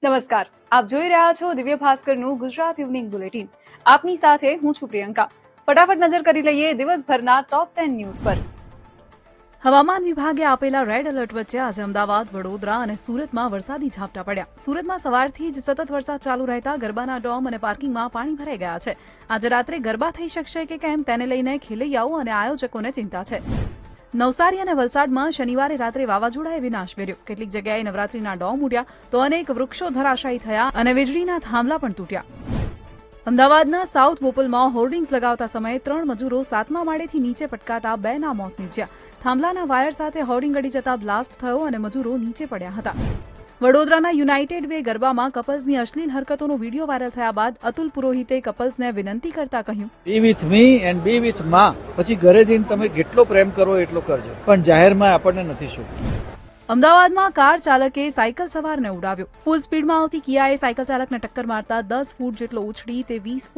નમસ્કાર, આપ જોઈ રહ્યા છો દિવ્ય ભાસ્કરનું ગુજરાત ઇવનિંગ બુલેટિન. આપની સાથે હું છું પ્રિયંકા. ફટાફટ નજર કરી લઈએ દિવસભરના ટોપ 10 ન્યૂઝ પર. હવામાન વિભાગે આપેલા રેડ એલર્ટ વચ્ચે આજે અમદાવાદ, વડોદરા અને સુરતમાં વરસાદી ઝાપટા પડ્યા. સુરતમાં સવારથી જ સતત વરસાદ ચાલુ રહેતા ગરબાના ડોમ અને પાર્કિંગમાં પાણી ભરાઈ ગયા છે. આજે રાત્રે ગરબા થઈ શકશે કે કેમ તેને લઈને ખેલૈયાઓ અને આયોજકોને ચિંતા છે. નવસારી અને વલસાડમાં શનિવારે રાત્રે વાવાઝોડાએ વિનાશ વેર્યો. કેટલીક જગ્યાએ નવરાત્રીના ડોમ ઉડ્યા તો અનેક વૃક્ષો ધરાશાયી થયા અને વીજળીના થાંભલા પણ તૂટ્યા. અમદાવાદના સાઉથ બોપલમાં હોર્ડિંગ્સ લગાવતા સમયે 3 મજૂરો 7મા માળેથી નીચે પટકાતા 2ના મોત નીપજ્યા. થાંભલાના વાયર સાથે હોર્ડિંગ ગળી જતા બ્લાસ્ટ થયો અને મજૂરો નીચે પડ્યા હતા. વડોદરાના યુનાઇટેડ વે ગરબામાં કપલ્સની અશ્લીલ હરકતોનો વિડીયો વાયરલ થયા બાદ અતુલ પુરોહિતે કપલ્સને વિનંતી કરતા કહ્યું, be with me and be with માં. પછી ઘરે જઈને તમે કેટલો પ્રેમ કરો એટલો કરજો, પણ જાહેરમાં આપણને નથી શોભતું. અમદાવાદમાં કાર ચાલકે સાયકલ સવારને ઉડાવ્યો. ફૂલ સ્પીડમાં આવતી કિયાએ સાયકલ ચાલકને ટક્કર મારતા 10 ફૂટ જેટલો ઉછળી તે 20 ફૂટ